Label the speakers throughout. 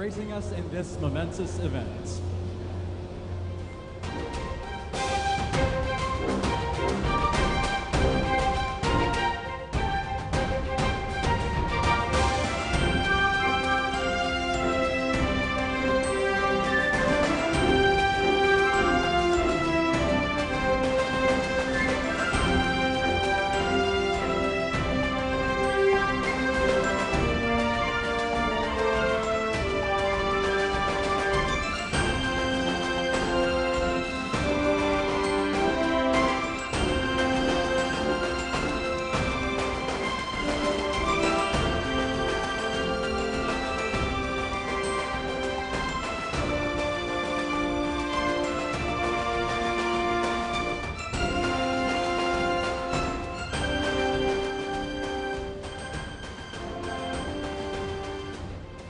Speaker 1: gracing us in this momentous event.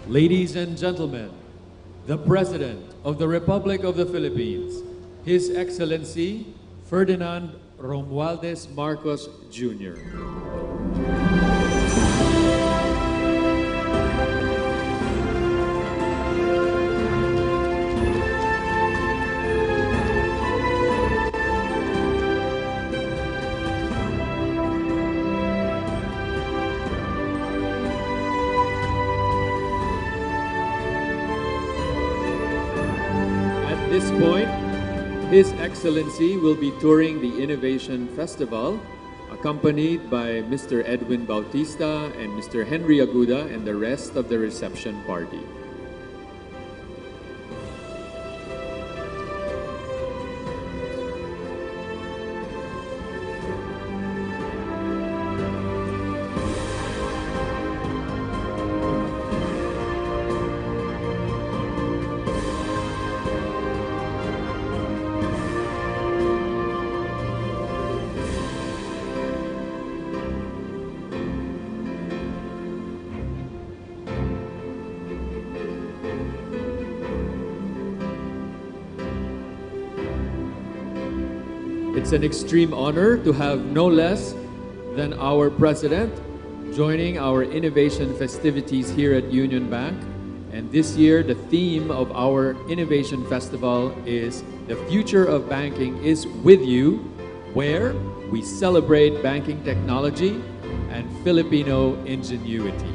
Speaker 2: Ladies and gentlemen, the President of the Republic of the Philippines, His Excellency Ferdinand Romualdez Marcos Jr. At this point, His Excellency will be touring the Innovation Festival, accompanied by Mr. Edwin Bautista and Mr. Henry Aguda and the rest of the reception party. It's an extreme honor to have no less than our President joining our innovation festivities here at UnionBank. And this year, the theme of our Innovation Festival is "The Future of Banking is with You," where we celebrate banking technology and Filipino ingenuity.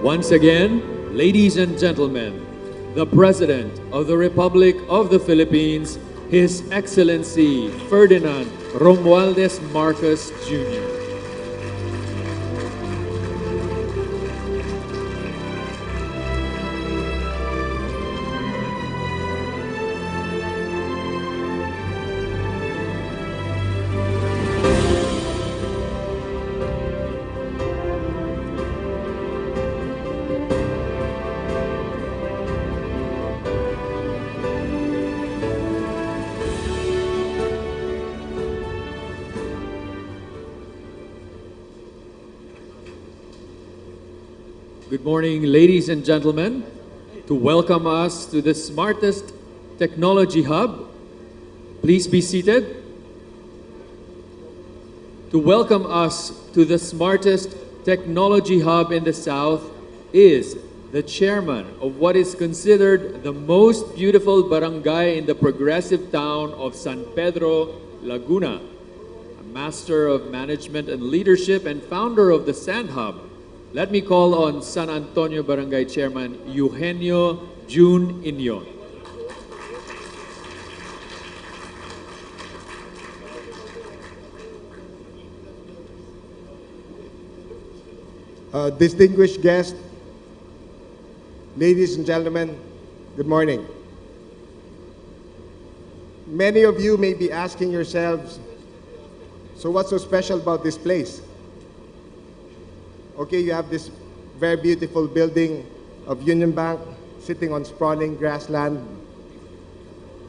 Speaker 2: Once again, ladies and gentlemen, the President of the Republic of the Philippines, His Excellency Ferdinand Romualdez Marcos Jr. Good morning, ladies and gentlemen. To welcome us to the smartest technology hub, please be seated. To welcome us to the smartest technology hub in the South is the chairman of what is considered the most beautiful barangay in the progressive town of San Pedro, Laguna, a master of management and leadership and founder of the Sand Hub. Let me call on San Antonio Barangay Chairman Eugenio June Inyon.
Speaker 3: Distinguished guests, ladies and gentlemen, good morning. Many of you may be asking yourselves, so what's so special about this place? Okay, you have this very beautiful building of UnionBank sitting on sprawling grassland.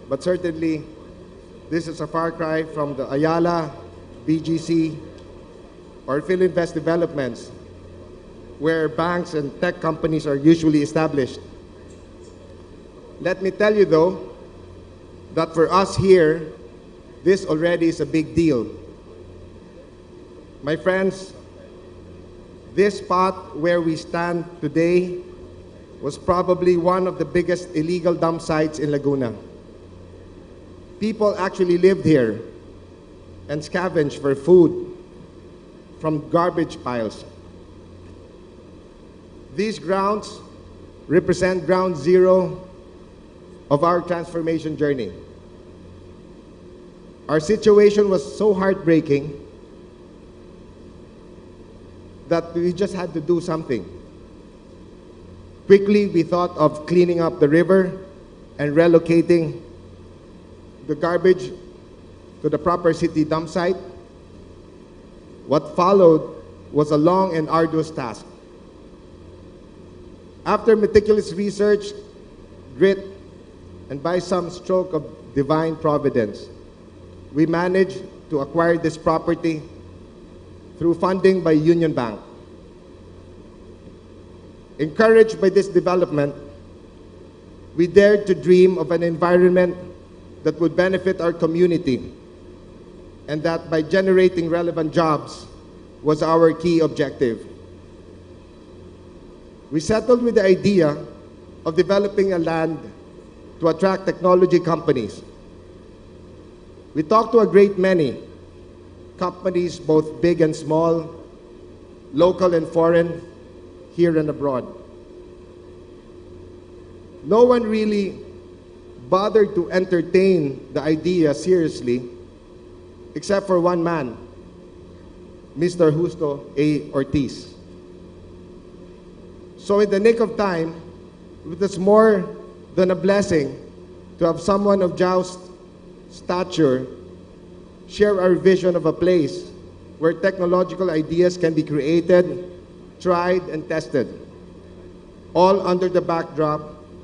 Speaker 3: But certainly, this is a far cry from the Ayala, BGC, or Philinvest developments, where banks and tech companies are usually established. Let me tell you though, that for us here, this already is a big deal. My friends, this spot where we stand today was probably one of the biggest illegal dump sites in Laguna. People actually lived here and scavenged for food from garbage piles. These grounds represent ground zero of our transformation journey. Our situation was so heartbreaking that we just had to do something. Quickly, we thought of cleaning up the river and relocating the garbage to the proper city dump site. What followed was a long and arduous task. After meticulous research, grit, and by some stroke of divine providence, we managed to acquire this property through funding by UnionBank. Encouraged by this development, we dared to dream of an environment that would benefit our community, and that by generating relevant jobs was our key objective. We settled with the idea of developing a land to attract technology companies. We talked to a great many companies, both big and small, local and foreign, here and abroad. No one really bothered to entertain the idea seriously, except for one man, Mr. Justo A. Ortiz. So in the nick of time, it was more than a blessing to have someone of Joust's stature share our vision of a place where technological ideas can be created, tried, and tested, all under the backdrop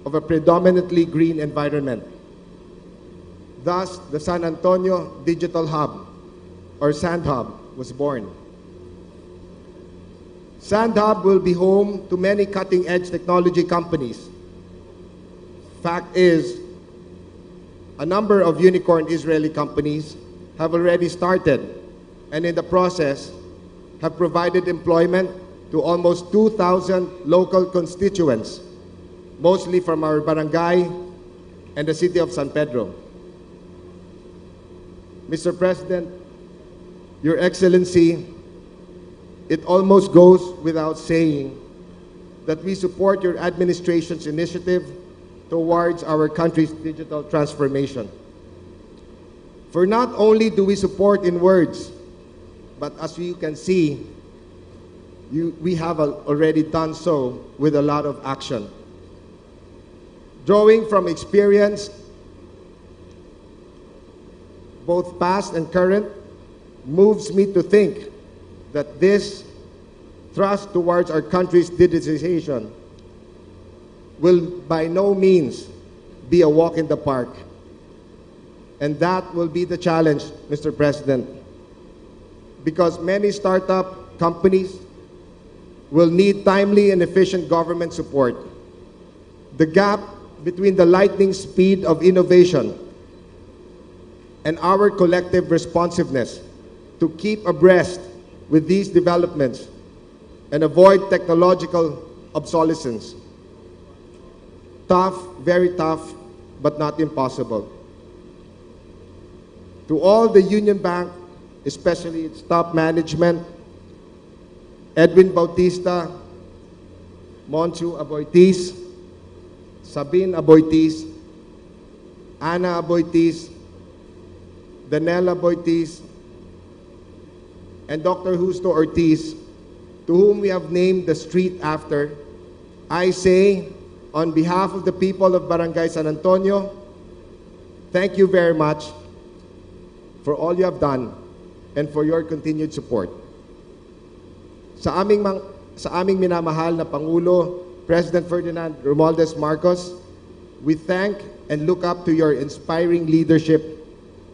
Speaker 3: of a predominantly green environment. Thus, the San Antonio Digital Hub, or Sand Hub, was born. Sand Hub will be home to many cutting-edge technology companies. Fact is, a number of unicorn Israeli companies have already started, and in the process have provided employment to almost 2,000 local constituents, mostly from our barangay and the city of San Pedro. Mr. President, Your Excellency, it almost goes without saying that we support your administration's initiative towards our country's digital transformation. For not only do we support in words, but as you can see, we have already done so with a lot of action. Drawing from experience, both past and current, moves me to think that this thrust towards our country's digitization will by no means be a walk in the park. And that will be the challenge, Mr. President, because many startup companies will need timely and efficient government support. The gap between the lightning speed of innovation and our collective responsiveness to keep abreast with these developments and avoid technological obsolescence. Tough, very tough, but not impossible. To all the Union Bank, especially its top management, Edwin Bautista, Monchu Aboitiz, Sabine Aboitiz, Ana Aboitiz, Danella Aboitiz, and Dr. Justo Ortiz, to whom we have named the street after, I say, on behalf of the people of Barangay San Antonio, thank you very much for all you have done and for your continued support. Sa aming minamahal na Pangulo, President Ferdinand Romualdez Marcos, we thank and look up to your inspiring leadership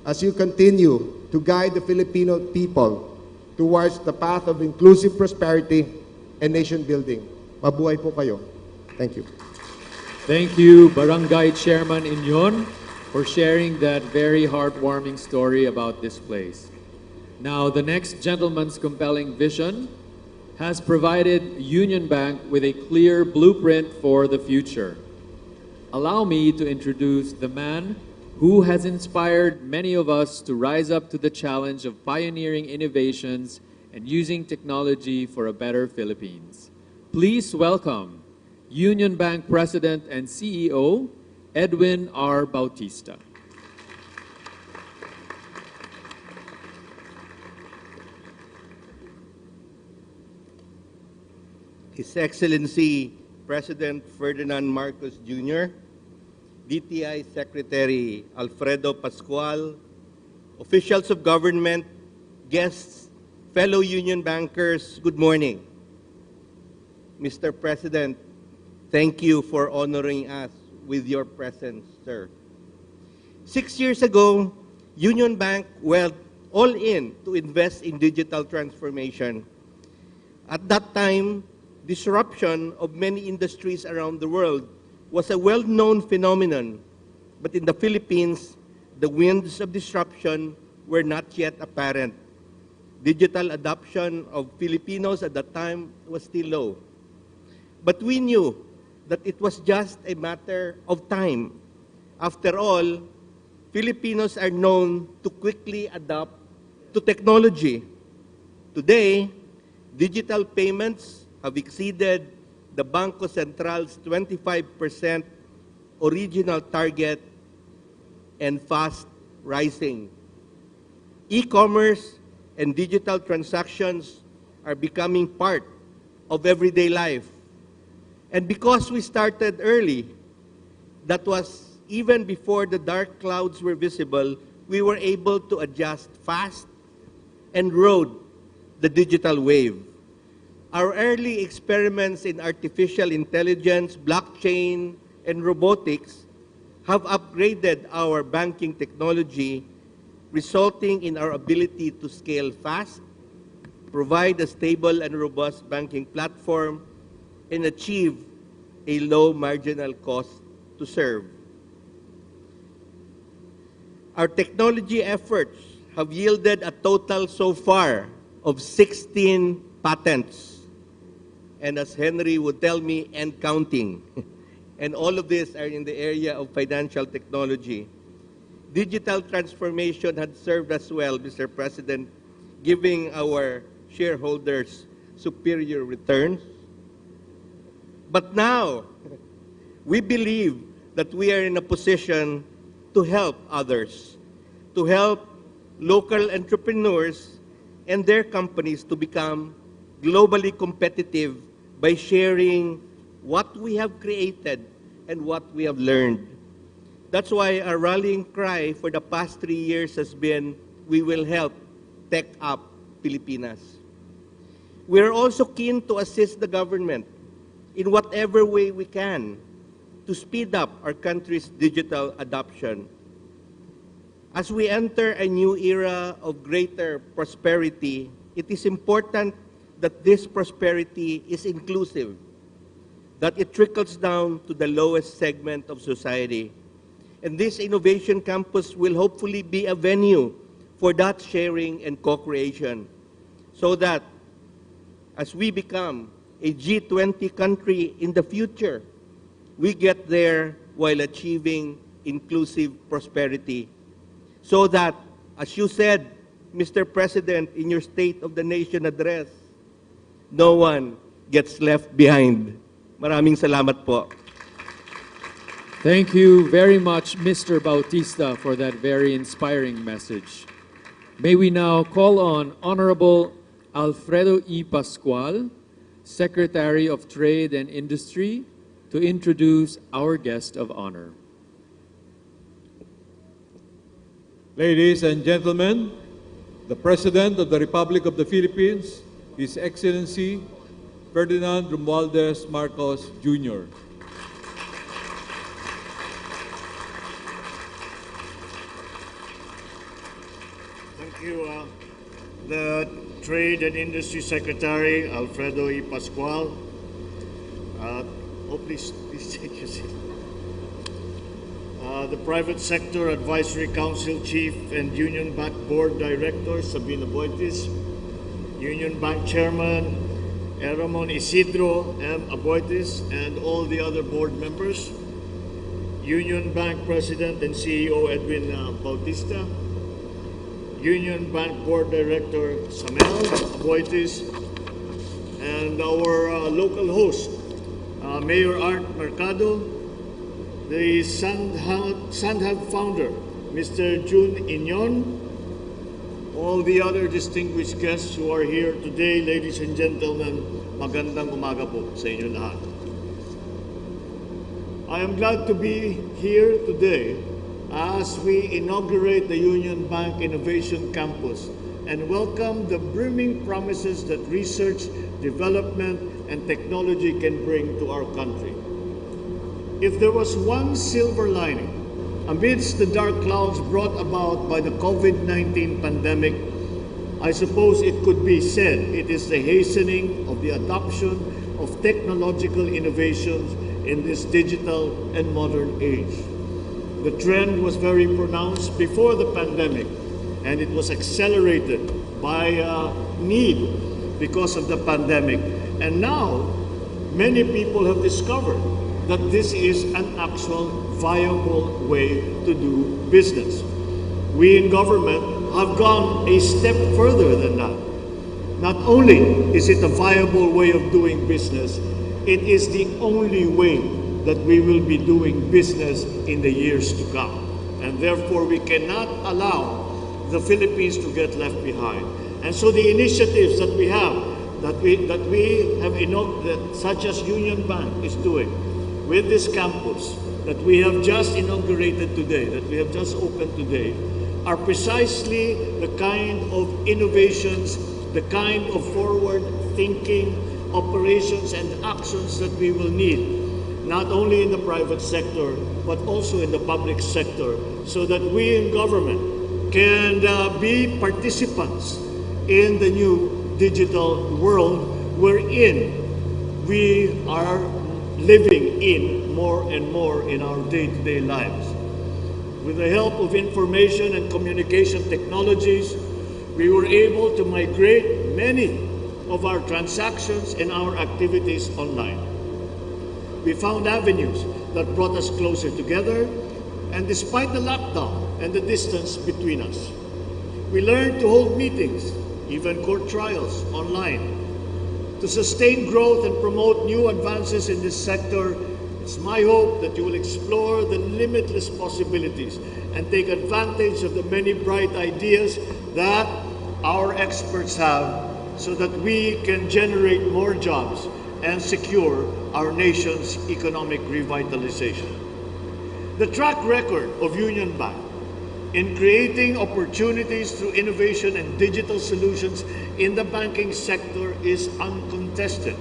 Speaker 3: as you continue to guide the Filipino people towards the path of inclusive prosperity and nation building. Mabuhay po kayo. Thank you.
Speaker 2: Thank you, Barangay Chairman Inyon, for sharing that very heartwarming story about this place. Now, the next gentleman's compelling vision has provided Union Bank with a clear blueprint for the future. Allow me to introduce the man who has inspired many of us to rise up to the challenge of pioneering innovations and using technology for a better Philippines. Please welcome Union Bank President and CEO, Edwin R. Bautista.
Speaker 4: His Excellency President Ferdinand Marcos Jr., DTI Secretary Alfredo Pascual, officials of government, guests, fellow union bankers, good morning. Mr. President, thank you for honoring us with your presence, sir. 6 years ago, Union Bank went all in to invest in digital transformation. At that time, disruption of many industries around the world was a well-known phenomenon, but in the Philippines, the winds of disruption were not yet apparent. Digital adoption of Filipinos at that time was still low. But we knew that it was just a matter of time. After all, Filipinos are known to quickly adapt to technology. Today, digital payments have exceeded the Bangko Central's 25% original target and fast rising. E-commerce and digital transactions are becoming part of everyday life. And because we started early, that was even before the dark clouds were visible, we were able to adjust fast and rode the digital wave. Our early experiments in artificial intelligence, blockchain, and robotics have upgraded our banking technology, resulting in our ability to scale fast, provide a stable and robust banking platform, and achieve a low marginal cost to serve. Our technology efforts have yielded a total so far of 16 patents. And as Henry would tell me, and counting. And all of these are in the area of financial technology. Digital transformation had served us well, Mr. President, giving our shareholders superior returns, But now, we believe that we are in a position to help others, to help local entrepreneurs and their companies to become globally competitive by sharing what we have created and what we have learned. That's why our rallying cry for the past 3 years has been, we will help tech up Pilipinas. We are also keen to assist the government in whatever way we can to speed up our country's digital adoption. As we enter a new era of greater prosperity, it is important that this prosperity is inclusive, that it trickles down to the lowest segment of society. And this Innovation Campus will hopefully be a venue for that sharing and co-creation, so that as we become a G20 country in the future, we get there while achieving inclusive prosperity. So that, as you said, Mr. President, in your State of the Nation address, no one gets left behind. Maraming salamat po.
Speaker 2: Thank you very much, Mr. Bautista, for that very inspiring message. May we now call on Honorable Alfredo E. Pascual, Secretary of Trade and Industry, to introduce our guest of honor.
Speaker 5: Ladies and gentlemen, the President of the Republic of the Philippines, His Excellency Ferdinand Marcos Jr.
Speaker 6: Thank you, the Trade and Industry Secretary, Alfredo E. Pascual. Please take your seat. The Private Sector Advisory Council Chief and UnionBank Board Director, Sabina Aboitis. UnionBank Chairman, Ramon Isidro M. Aboitis, and all the other board members. UnionBank President and CEO, Edwin Bautista. UnionBank Board Director, Samel Aboitis, and our local host, Mayor Art Mercado, the Sandhab founder, Mr. Jun Inyon, all the other distinguished guests who are here today, ladies and gentlemen, magandang umaga po sa inyo lahat. I am glad to be here today as we inaugurate the UnionBank Innovation Campus and welcome the brimming promises that research, development, and technology can bring to our country. If there was one silver lining amidst the dark clouds brought about by the COVID-19 pandemic, I suppose it could be said it is the hastening of the adoption of technological innovations in this digital and modern age. The trend was very pronounced before the pandemic, and it was accelerated by need because of the pandemic. And now, many people have discovered that this is an actual viable way to do business. We in government have gone a step further than that. Not only is it a viable way of doing business, it is the only way that we will be doing business in the years to come. And therefore, we cannot allow the Philippines to get left behind. And so the initiatives that we have, such as UnionBank is doing with this campus, that we have just inaugurated today, that we have just opened today, are precisely the kind of innovations, the kind of forward-thinking operations and actions that we will need, not only in the private sector, but also in the public sector, so that we in government can be participants in the new digital world wherein we are living in more and more in our day-to-day lives. With the help of information and communication technologies, we were able to migrate many of our transactions and our activities online. We found avenues that brought us closer together, and despite the lockdown and the distance between us, we learned to hold meetings, even court trials, online. To sustain growth and promote new advances in this sector, it's my hope that you will explore the limitless possibilities and take advantage of the many bright ideas that our experts have so that we can generate more jobs and secure our nation's economic revitalization. The track record of UnionBank in creating opportunities through innovation and digital solutions in the banking sector is uncontested.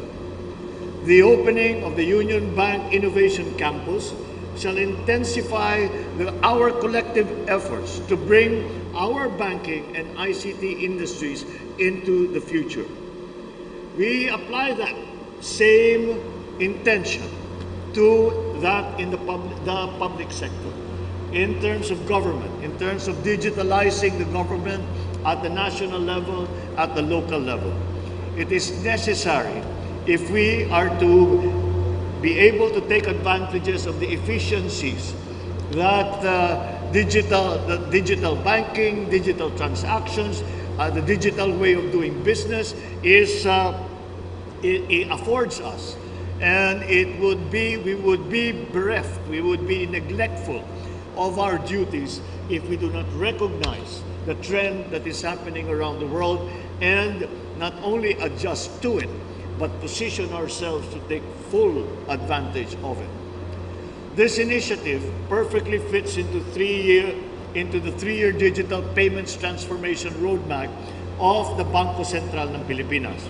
Speaker 6: The opening of the UnionBank Innovation Campus shall intensify our collective efforts to bring our banking and ICT industries into the future. We apply that same intention to that in the public sector, in terms of government, in terms of digitalizing the government at the national level, at the local level. It is necessary if we are to be able to take advantages of the efficiencies that digital banking, digital transactions, the digital way of doing business it affords us. And we would be bereft, we would be neglectful of our duties if we do not recognize the trend that is happening around the world and not only adjust to it, but position ourselves to take full advantage of it. This initiative perfectly fits into the three-year digital payments transformation roadmap of the Bangko Sentral ng Pilipinas,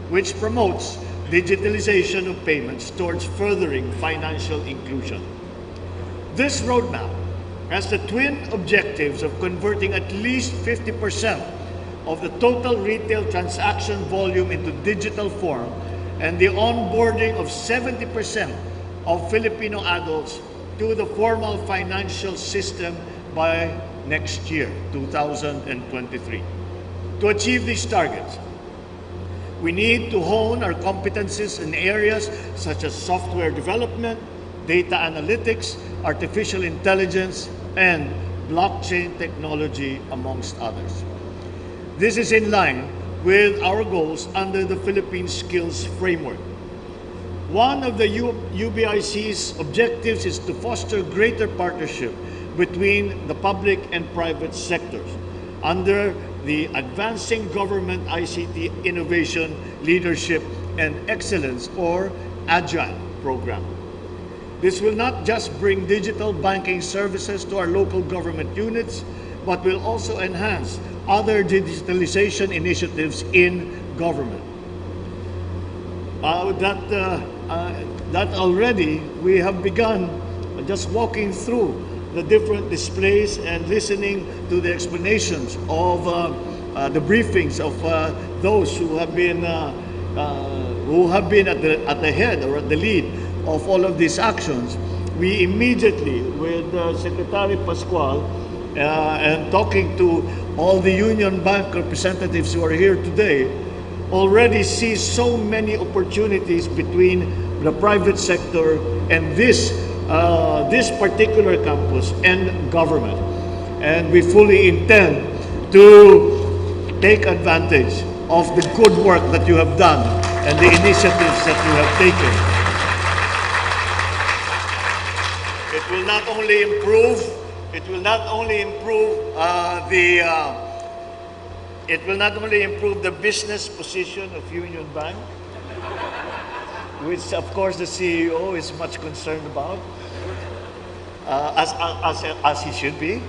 Speaker 6: which promotes digitalization of payments towards furthering financial inclusion. This roadmap has the twin objectives of converting at least 50% of the total retail transaction volume into digital form and the onboarding of 70% of Filipino adults to the formal financial system by next year, 2023. To achieve these targets, we need to hone our competencies in areas such as software development, data analytics, artificial intelligence, and blockchain technology, amongst others. This is in line with our goals under the Philippine Skills Framework. One of the UBIC's objectives is to foster greater partnership between the public and private sectors under the Advancing Government ICT Innovation, Leadership, and Excellence, or AGILE program. This will not just bring digital banking services to our local government units, but will also enhance other digitalization initiatives in government. That already we have begun just walking through the different displays and listening to the explanations of the briefings of those who have been at the head or at the lead of all of these actions. We immediately, with Secretary Pascual and talking to all the UnionBank representatives who are here today, already see so many opportunities between the private sector and this particular campus and government. And we fully intend to take advantage of the good work that you have done and the initiatives that you have taken. It will not only improve the business position of UnionBank, which of course the CEO is much concerned about, as he should be,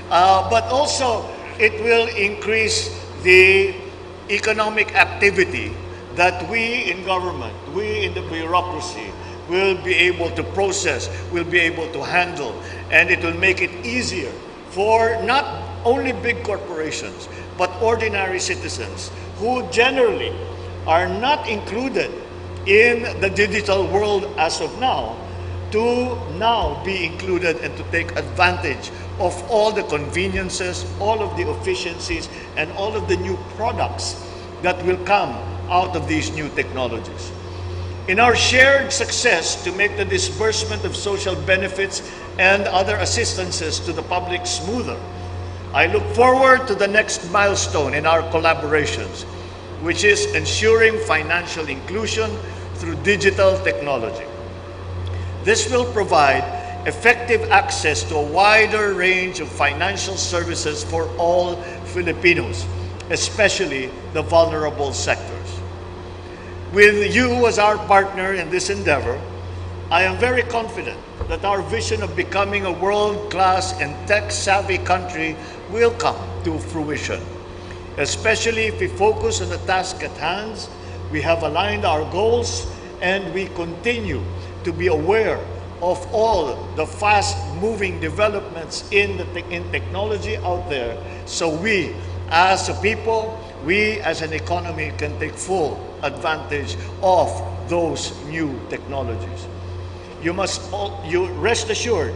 Speaker 6: but also it will increase the economic activity that we in government, we in the bureaucracy, will be able to process, will be able to handle, and it will make it easier for not only big corporations, but ordinary citizens who generally are not included in the digital world as of now, to now be included and to take advantage of all the conveniences, all of the efficiencies, and all of the new products that will come out of these new technologies. In our shared success to make the disbursement of social benefits and other assistances to the public smoother, I look forward to the next milestone in our collaborations, which is ensuring financial inclusion through digital technology. This will provide effective access to a wider range of financial services for all Filipinos, especially the vulnerable sectors. With you as our partner in this endeavor, I am very confident that our vision of becoming a world-class and tech-savvy country will come to fruition, especially if we focus on the task at hand. We have aligned our goals, and we continue to be aware of all the fast-moving developments in technology out there, so we as a people, we as an economy can take full advantage of those new technologies. You rest assured,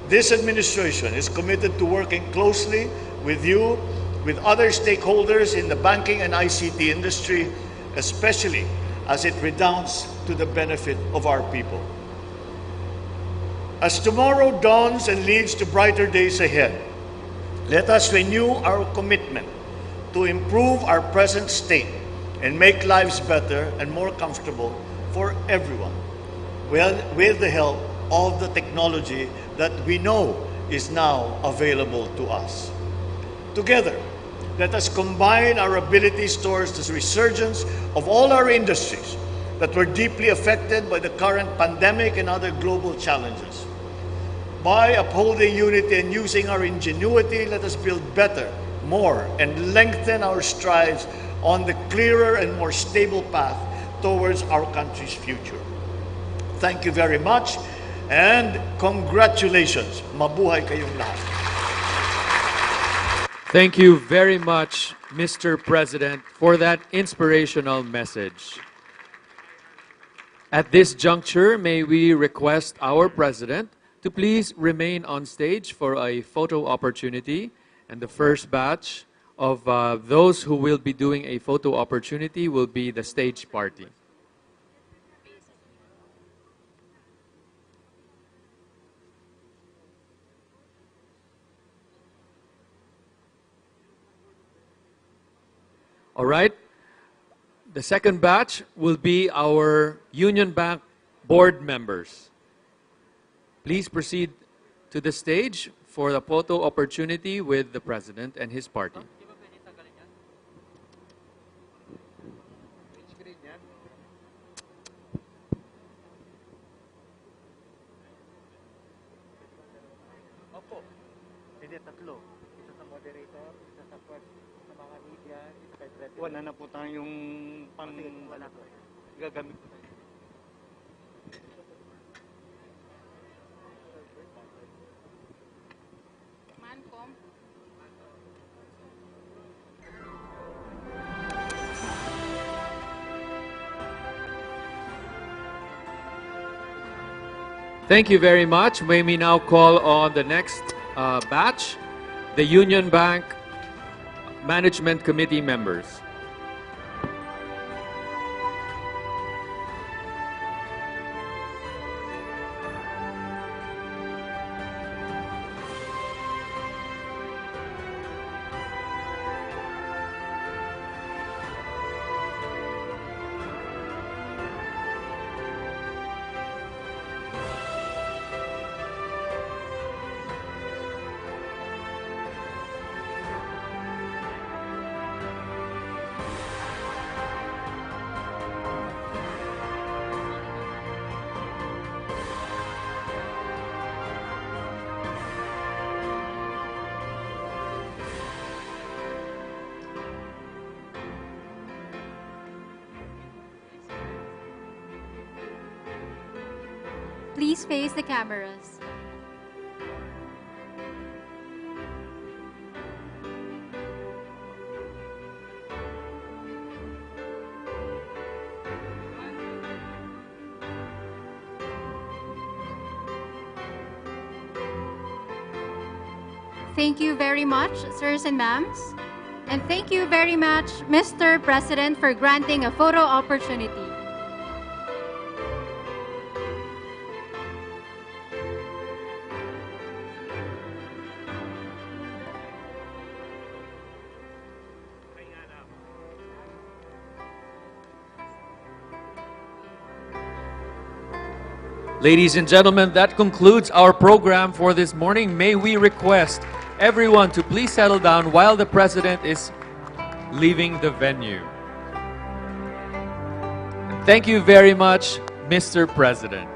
Speaker 6: this administration is committed to working closely with you, with other stakeholders in the banking and ICT industry, especially as it redounds to the benefit of our people. As tomorrow dawns and leads to brighter days ahead, let us renew our commitment to improve our present state and make lives better and more comfortable for everyone, with the help of the technology that we know is now available to us. Together, let us combine our abilities towards the resurgence of all our industries that were deeply affected by the current pandemic and other global challenges. By upholding unity and using our ingenuity, let us build better, more, and lengthen our strides on the clearer and more stable path towards our country's future. Thank you very much, and congratulations. Mabuhay kayong lahat.
Speaker 2: Thank you very much, Mr. President, for that inspirational message. At this juncture, may we request our President to please remain on stage for a photo opportunity. And the first batch of those who will be doing a photo opportunity will be the stage party. All right. The second batch will be our UnionBank board members. Please proceed to the stage for the photo opportunity with the President and his party.
Speaker 7: Opo. Hindi, tatlo. Isa sa moderator, isa sa first, sa mga media, isa kay President. Wala na po tayong pang... Wala po. Gagamit po tayo. Mancom.
Speaker 2: Thank you very much. May we now call on the next batch, the UnionBank Management Committee members.
Speaker 8: Please face the cameras. Thank you very much, sirs and ma'ams. And thank you very much, Mr. President, for granting a photo opportunity.
Speaker 2: Ladies and gentlemen, that concludes our program for this morning. May we request everyone to please settle down while the President is leaving the venue. Thank you very much, Mr. President.